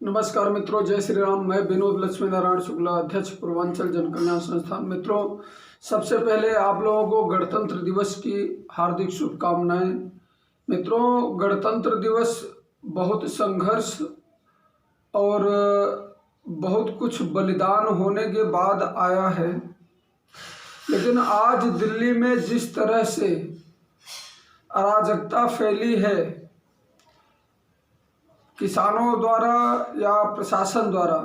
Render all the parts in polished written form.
नमस्कार मित्रों, जय श्री राम। मैं विनोद लक्ष्मी नारायण शुक्ला, अध्यक्ष पूर्वांचल जनकल्याण संस्थान। मित्रों, सबसे पहले आप लोगों को गणतंत्र दिवस की हार्दिक शुभकामनाएं। मित्रों, गणतंत्र दिवस बहुत संघर्ष और बहुत कुछ बलिदान होने के बाद आया है, लेकिन आज दिल्ली में जिस तरह से अराजकता फैली है किसानों द्वारा या प्रशासन द्वारा,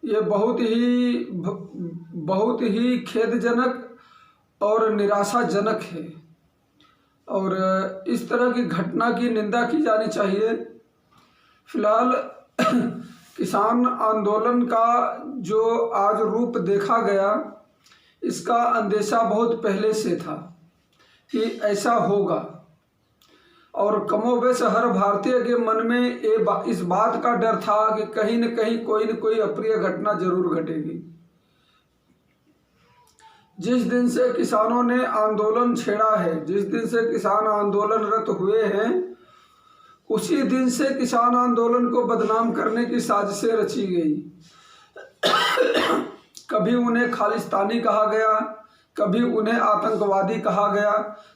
ये बहुत ही खेदजनक और निराशाजनक है और इस तरह की घटना की निंदा की जानी चाहिए। फिलहाल किसान आंदोलन का जो आज रूप देखा गया, इसका अंदेशा बहुत पहले से था कि ऐसा होगा और कमोबेश हर भारतीय के मन में इस बात का डर था कि कहीं न कहीं कोई न कोई अप्रिय घटना जरूर घटेगी। जिस दिन से किसानों ने आंदोलन छेड़ा है, जिस दिन से किसान आंदोलनरत हुए हैं, उसी दिन से किसान आंदोलन को बदनाम करने की साजिशें रची गई। कभी उन्हें खालिस्तानी कहा गया, कभी उन्हें आतंकवादी कहा गया,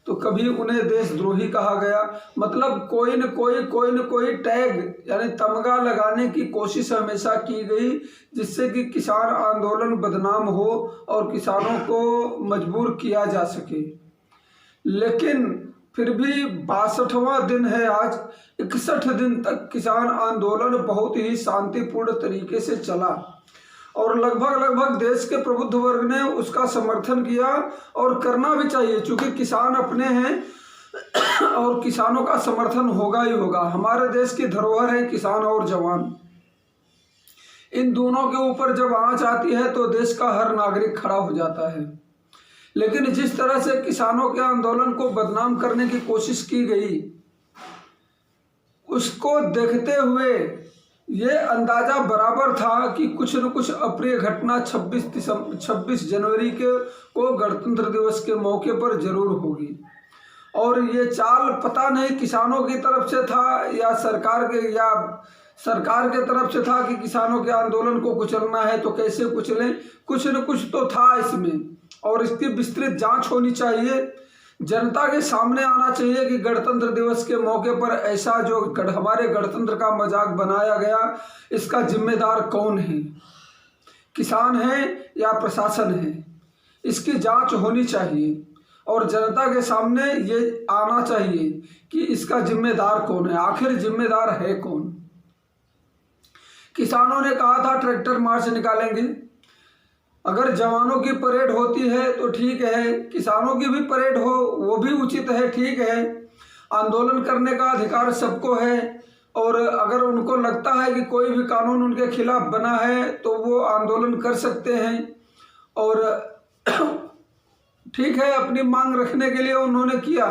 तो कभी उन्हें देशद्रोही कहा गया। मतलब कोई न कोई टैग यानी तमगा लगाने की कोशिश हमेशा की गई, जिससे कि किसान आंदोलन बदनाम हो और किसानों को मजबूर किया जा सके। लेकिन फिर भी 62वां दिन है आज। 61 दिन तक किसान आंदोलन बहुत ही शांतिपूर्ण तरीके से चला और लगभग देश के प्रबुद्ध वर्ग ने उसका समर्थन किया और करना भी चाहिए, क्योंकि किसान अपने हैं और किसानों का समर्थन होगा ही होगा। हमारे देश की धरोहर है किसान और जवान। इन दोनों के ऊपर जब आंच आती है तो देश का हर नागरिक खड़ा हो जाता है। लेकिन जिस तरह से किसानों के आंदोलन को बदनाम करने की कोशिश की गई, उसको देखते हुए ये अंदाजा बराबर था कि कुछ न कुछ अप्रिय घटना 26 जनवरी को गणतंत्र दिवस के मौके पर जरूर होगी। और ये चाल पता नहीं किसानों की तरफ से था या सरकार के तरफ से था कि किसानों के आंदोलन को कुचलना है तो कैसे कुचलें। कुछ न कुछ तो था इसमें और इसकी विस्तृत जांच होनी चाहिए। जनता के सामने आना चाहिए कि गणतंत्र दिवस के मौके पर ऐसा जो हमारे गणतंत्र का मजाक बनाया गया, इसका जिम्मेदार कौन है, किसान है या प्रशासन है। इसकी जांच होनी चाहिए और जनता के सामने ये आना चाहिए कि इसका जिम्मेदार कौन है, आखिर जिम्मेदार है कौन। किसानों ने कहा था ट्रैक्टर मार्च निकालेंगे। अगर जवानों की परेड होती है तो ठीक है, किसानों की भी परेड हो वो भी उचित है, ठीक है। आंदोलन करने का अधिकार सबको है और अगर उनको लगता है कि कोई भी कानून उनके खिलाफ बना है तो वो आंदोलन कर सकते हैं और ठीक है, अपनी मांग रखने के लिए उन्होंने किया।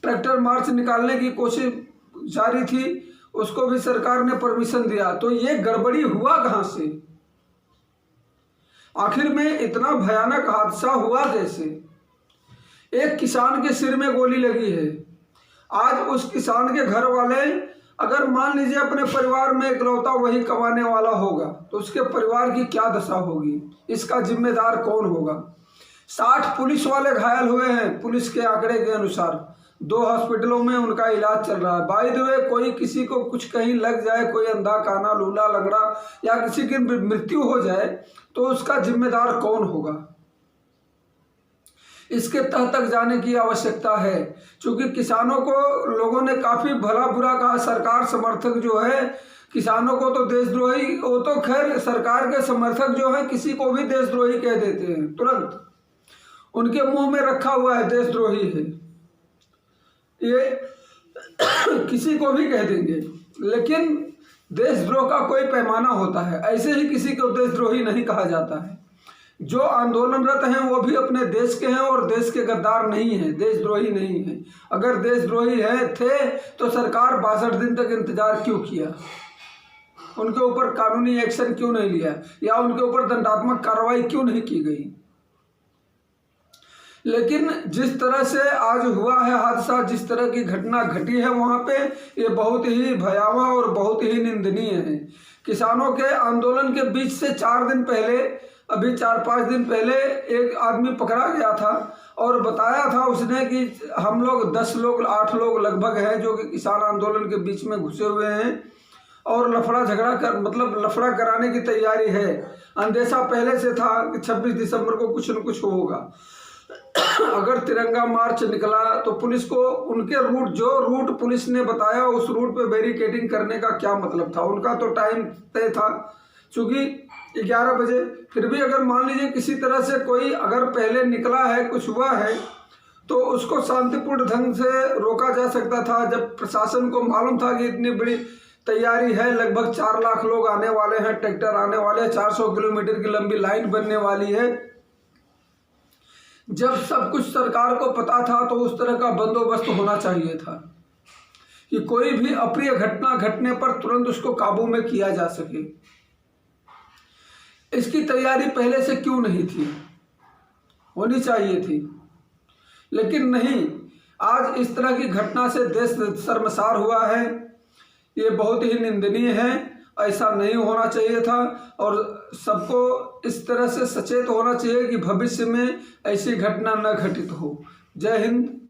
ट्रैक्टर मार्च निकालने की कोशिश जारी थी, उसको भी सरकार ने परमिशन दिया। तो ये गड़बड़ी हुआ कहाँ से? आखिर में इतना भयानक हादसा हुआ कैसे? एक किसान के सिर में गोली लगी है। आज उस किसान के घर वाले अगर मान लीजिए अपने परिवार में इकलौता वही कमाने वाला होगा तो उसके परिवार की क्या दशा होगी? इसका जिम्मेदार कौन होगा? 60 पुलिस वाले घायल हुए हैं पुलिस के आंकड़े के अनुसार। 2 हॉस्पिटलों में उनका इलाज चल रहा है। बाय द वे, कोई किसी को कुछ कहीं लग जाए, कोई अंधा काना लूला लंगड़ा या किसी की मृत्यु हो जाए तो उसका जिम्मेदार कौन होगा? इसके तह तक जाने की आवश्यकता है, क्योंकि किसानों को लोगों ने काफी भला बुरा कहा। सरकार समर्थक जो है किसानों को तो देशद्रोही, वो तो खैर सरकार के समर्थक जो है किसी को भी देशद्रोही कह देते हैं, तुरंत उनके मुंह में रखा हुआ है देशद्रोही है, ये किसी को भी कह देंगे। लेकिन देशद्रोह का कोई पैमाना होता है, ऐसे ही किसी को देशद्रोही नहीं कहा जाता है। जो आंदोलनरत हैं वो भी अपने देश के हैं और देश के गद्दार नहीं हैं, देशद्रोही नहीं हैं। अगर देशद्रोही थे तो सरकार 62 दिन तक इंतजार क्यों किया? उनके ऊपर कानूनी एक्शन क्यों नहीं लिया या उनके ऊपर दंडात्मक कार्रवाई क्यों नहीं की गई? लेकिन जिस तरह से आज हुआ है हादसा, जिस तरह की घटना घटी है वहाँ पे, ये बहुत ही भयावह और बहुत ही निंदनीय है। किसानों के आंदोलन के बीच से 4 दिन पहले, अभी 4-5 दिन पहले एक आदमी पकड़ा गया था और बताया था उसने कि हम लोग 10 लोग 8 लोग लगभग हैं जो कि किसान आंदोलन के बीच में घुसे हुए हैं और लफड़ा झगड़ा कर मतलब लफड़ा कराने की तैयारी है। अंदेशा पहले से था कि 26 दिसंबर को कुछ न कुछ होगा। अगर तिरंगा मार्च निकला तो पुलिस को उनके रूट, जो रूट पुलिस ने बताया उस रूट पे बैरिकेडिंग करने का क्या मतलब था? उनका तो टाइम तय था चूँकि 11 बजे। फिर भी अगर मान लीजिए किसी तरह से कोई अगर पहले निकला है, कुछ हुआ है, तो उसको शांतिपूर्ण ढंग से रोका जा सकता था। जब प्रशासन को मालूम था कि इतनी बड़ी तैयारी है, लगभग 4 लाख लोग आने वाले हैं, ट्रैक्टर आने वाले हैं, 400 किलोमीटर की लंबी लाइन बनने वाली है, जब सब कुछ सरकार को पता था तो उस तरह का बंदोबस्त होना चाहिए था कि कोई भी अप्रिय घटना घटने पर तुरंत उसको काबू में किया जा सके। इसकी तैयारी पहले से क्यों नहीं थी? होनी चाहिए थी, लेकिन नहीं। आज इस तरह की घटना से देश शर्मसार हुआ है। ये बहुत ही निंदनीय है, ऐसा नहीं होना चाहिए था और सबको इस तरह से सचेत होना चाहिए कि भविष्य में ऐसी घटना न घटित हो। जय हिंद।